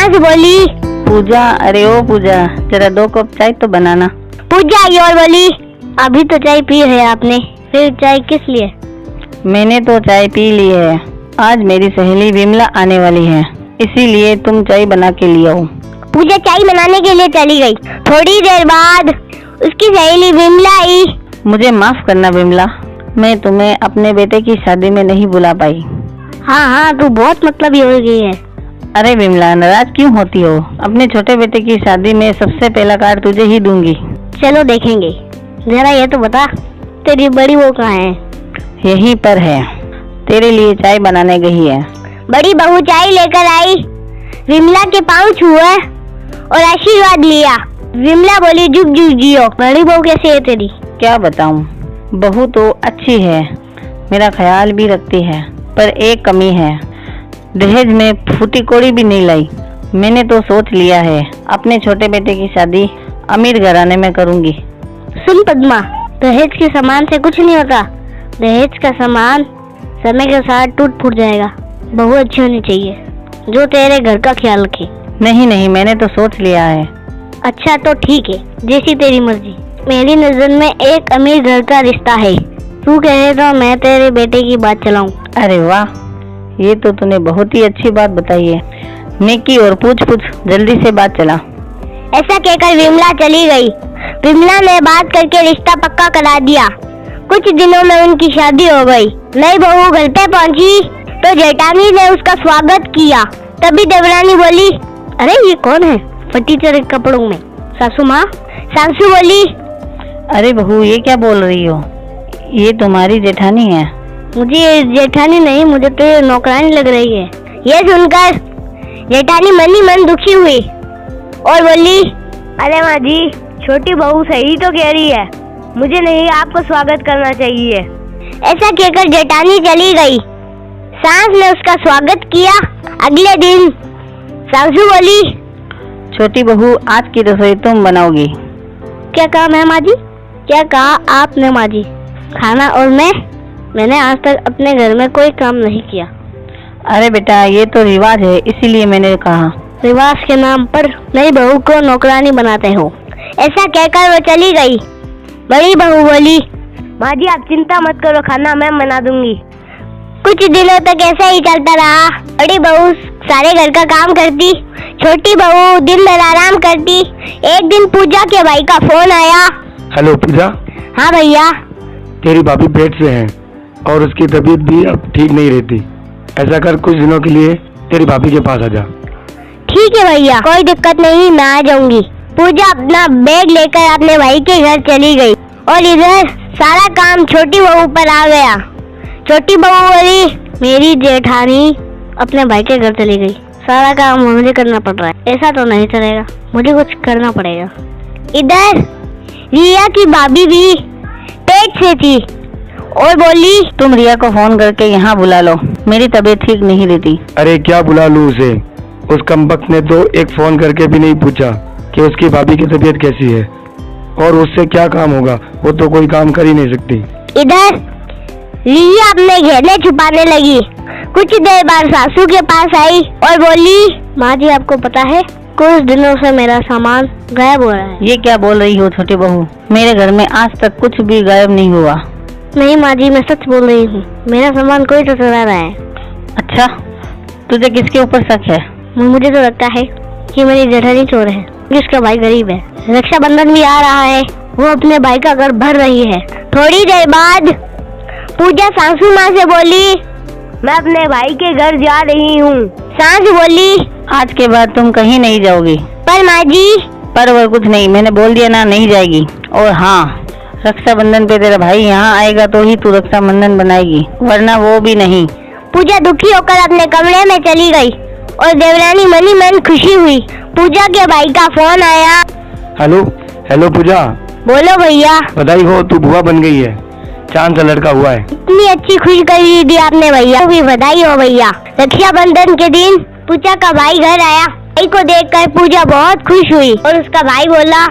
सांस बोली, पूजा, अरे ओ पूजा, जरा 2 कप चाय तो बनाना। पूजा आई और बोली, अभी तो चाय पी है आपने, फिर चाय किस लिए? मैंने तो चाय पी ली है। आज मेरी सहेली विमला आने वाली है, इसीलिए तुम चाय बना के लिए आओ। पूजा चाय बनाने के लिए चली गई। थोड़ी देर बाद उसकी सहेली विमला आई। मुझे माफ करना विमला, मैं तुम्हें अपने बेटे की शादी में नहीं बुला पाई। हाँ, तू बहुत मतलबी हो गई है। अरे विमला, नाराज क्यों होती हो? अपने छोटे बेटे की शादी में सबसे पहला कार्ड तुझे ही दूंगी। चलो देखेंगे। जरा ये तो बता, तेरी बड़ी बहू कहाँ है? यहीं पर है, तेरे लिए चाय बनाने गई है। बड़ी बहू चाय लेकर आई, विमला के पाँव छुए और आशीर्वाद लिया। विमला बोली, जुग जुग जियो। बड़ी बहू कैसी है तेरी? क्या बताऊं, बहू तो अच्छी है, मेरा ख्याल भी रखती है, पर एक कमी है, दहेज में फूटी कोड़ी भी नहीं लाई। मैंने तो सोच लिया है अपने छोटे बेटे की शादी अमीर घराने में करूंगी। सुन पद्मा, दहेज के सामान से कुछ नहीं होता। दहेज का सामान समय के साथ टूट फूट जाएगा। बहू अच्छी होनी चाहिए जो तेरे घर का ख्याल रखे। नहीं, मैंने तो सोच लिया है। अच्छा तो ठीक है, जैसी तेरी मर्जी। मेरी नजर में एक अमीर घर का रिश्ता है, तू कहे तो मैं तेरे बेटे की बात चलाऊं। अरे वाह, ये तो तूने बहुत ही अच्छी बात बताई है। नेकी और पूछ जल्दी से बात चला। ऐसा कहकर विमला चली गई। विमला ने बात करके रिश्ता पक्का करा दिया। कुछ दिनों में उनकी शादी हो गई। नई बहू घर पे पहुंची तो जेठानी ने उसका स्वागत किया। तभी देवरानी बोली, अरे ये कौन है फटी चढ़े कपड़ों में? सासू माँ। सासू बोली, अरे बहू, ये क्या बोल रही हो? ये तुम्हारी जेठानी है। मुझे ये जेठानी नहीं, मुझे तो ये नौकरानी लग रही है। ये सुनकर जेठानी मन ही मन दुखी हुई और बोली, अरे माँ जी, छोटी बहू सही तो कह रही है, मुझे नहीं आपको स्वागत करना चाहिए। ऐसा कहकर जेठानी चली गई। सास ने उसका स्वागत किया। अगले दिन सासू बोली, छोटी बहू, आज की रसोई तुम बनाओगी। क्या काम है माँ जी? क्या कहा आपने माँ जी? खाना और मैंने आज तक अपने घर में कोई काम नहीं किया। अरे बेटा, ये तो रिवाज है, इसीलिए मैंने कहा। रिवाज के नाम पर नई बहू को नौकरानी बनाते हो। ऐसा कहकर वो चली गई। बड़ी बहू बोली, माँ जी आप चिंता मत करो, खाना मैं बना दूंगी। कुछ दिनों तक ऐसा ही चलता रहा। बड़ी बहू सारे घर का काम करती, छोटी बहू दिन भर आराम करती। एक दिन पूजा के भाई का फोन आया। हेलो पूजा। हाँ भैया। तेरी भाभी पेट से है और उसकी तबीयत भी अब ठीक नहीं रहती। ऐसा कर, कुछ दिनों के लिए तेरी भाभी के पास आ जा। ठीक है भैया, कोई दिक्कत नहीं, मैं आ जाऊंगी। पूजा अपना बैग लेकर अपने भाई के घर चली गई और इधर सारा काम छोटी बहू पर आ गया। छोटी बहू बोली, मेरी जेठानी अपने भाई के घर चली गई, सारा काम मुझे करना पड़ रहा है। ऐसा तो नहीं चलेगा, मुझे कुछ करना पड़ेगा। इधर रिया की भाभी भी पेट से थी और बोली, तुम रिया को फोन करके यहाँ बुला लो, मेरी तबीयत ठीक नहीं रहती। अरे क्या बुला लूं उसे? उस कमबख्त ने तो एक फोन करके भी नहीं पूछा कि उसकी भाभी की तबीयत कैसी है, और उससे क्या काम होगा, वो तो कोई काम कर ही नहीं सकती। इधर रिया अपने गहने छुपाने लगी। कुछ देर बाद सासू के पास आई और बोली, माँ जी आपको पता है, कुछ दिनों से मेरा सामान गायब हो रहा है। ये क्या बोल रही हो छोटी बहू? मेरे घर में आज तक कुछ भी गायब नहीं हुआ। नहीं माँ जी, मैं सच बोल रही हूँ, मेरा सामान कोई तो चुरा रहा है। अच्छा, तुझे किसके ऊपर शक है? मुझे तो लगता है कि मेरी जेठानी चोर है, जिसका भाई गरीब है। रक्षाबंधन भी आ रहा है, वो अपने भाई का घर भर रही है। थोड़ी देर बाद पूजा सासू माँ से बोली, मैं अपने भाई के घर जा रही हूँ। सास बोली, आज के बाद तुम कहीं नहीं जाओगी। पर माँ जी। पर वो कुछ नहीं, मैंने बोल दिया ना, नहीं जाएगी। और हाँ, रक्षाबंधन पे तेरा भाई यहाँ आएगा तो ही तू रक्षाबंधन बनाएगी, वरना वो भी नहीं। पूजा दुखी होकर अपने कमरे में चली गई और देवरानी मनी मन खुशी हुई। पूजा के भाई का फोन आया। हेलो पूजा। बोलो भैया। बधाई हो, तू बुआ बन गई है, चांद सा लड़का हुआ है। इतनी अच्छी खुशखबरी दी आपने भैया, भी बधाई हो भैया। रक्षाबंधन के दिन पूजा का भाई घर आया। भाई को देखकर पूजा बहुत खुश हुई और उसका भाई बोला,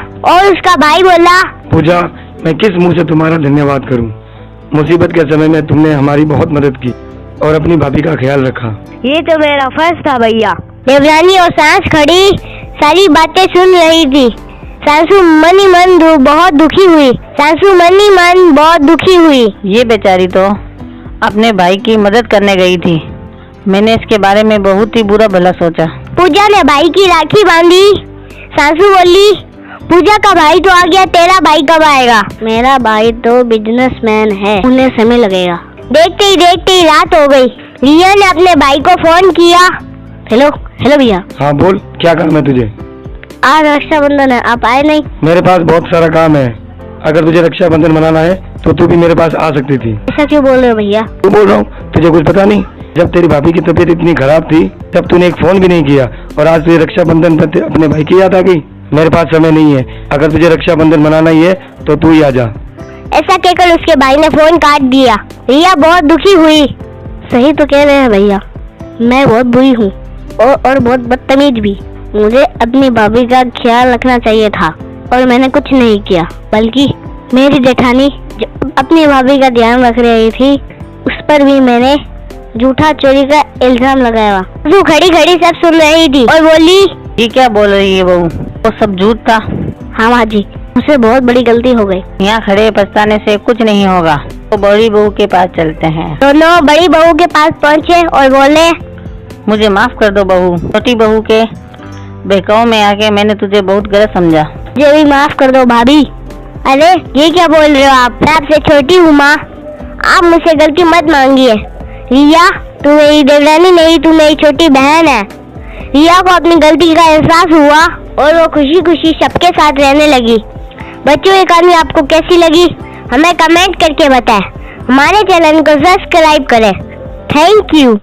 पूजा, मैं किस मुंह से तुम्हारा धन्यवाद करूं? मुसीबत के समय में तुमने हमारी बहुत मदद की और अपनी भाभी का ख्याल रखा। ये तो मेरा फर्ज था भैया। देवरानी और सास खड़ी सारी बातें सुन रही थी। सासू मन ही मन बहुत दुखी हुई। सासू मन ही मन बहुत दुखी हुई। ये बेचारी तो अपने भाई की मदद करने गई थी। मैंने इसके बारे में बहुत ही बुरा भला सोचा। पूजा ने भाई की राखी बांधी। सासू बोली, पूजा का भाई तो आ गया, तेरा भाई कब आएगा? मेरा भाई तो बिजनेसमैन है, उन्हें समय लगेगा। देखते ही रात हो गई। रिया ने अपने भाई को फोन किया। हेलो भैया। हाँ बोल, क्या काम है तुझे? आज रक्षाबंधन है, आप आए नहीं? मेरे पास बहुत सारा काम है। अगर तुझे रक्षाबंधन मनाना है तो तू भी मेरे पास आ सकती थी। ऐसा क्यों बोल रहे हो भैया? तू बोल रहा हूँ, तुझे कुछ पता नहीं? जब तेरी भाभी की तबीयत इतनी खराब थी तब तूने एक फोन भी नहीं किया, और आज तुझे रक्षाबंधन पर अपने भाई की याद आ गई। मेरे पास समय नहीं है, अगर तुझे रक्षाबंधन मनाना ही है तो तू ही आ जा। ऐसा कहकर उसके भाई ने फोन काट दिया। रिया बहुत दुखी हुई। सही तो कह रहे हैं भैया, मैं बहुत बुरी हूँ और बहुत बदतमीज भी। मुझे अपनी भाभी का ख्याल रखना चाहिए था और मैंने कुछ नहीं किया, बल्कि मेरी जेठानी जो अपनी भाभी का ध्यान रख रही थी उस पर भी मैंने झूठा चोरी का इल्जाम लगाया। तू खड़ी सब सुन रही थी और बोली, ये क्या बोल रही है बहू? वो सब झूठ था। हाँ माँ जी, मुझसे बहुत बड़ी गलती हो गई। यहाँ खड़े पछताने से कुछ नहीं होगा, तो बड़ी बहू के पास चलते हैं। दोनों बड़ी बहू के पास पहुँचे और बोले, मुझे माफ कर दो बहू, छोटी बहू के बहकाव में आके मैंने तुझे बहुत गलत समझा। मुझे भी माफ कर दो भाभी। अरे ये क्या बोल रहे हो आप? मैं आपसे छोटी हूँ माँ, आप मुझसे गलती मत मांगिए। रिया, तू मेरी देवरानी नहीं, तू मेरी छोटी बहन है। रिया को अपनी गलती का एहसास हुआ और वो खुशी खुशी सबके साथ रहने लगी। बच्चों, ये कहानी आपको कैसी लगी हमें कमेंट करके बताएं। हमारे चैनल को सब्सक्राइब करें। Thank you.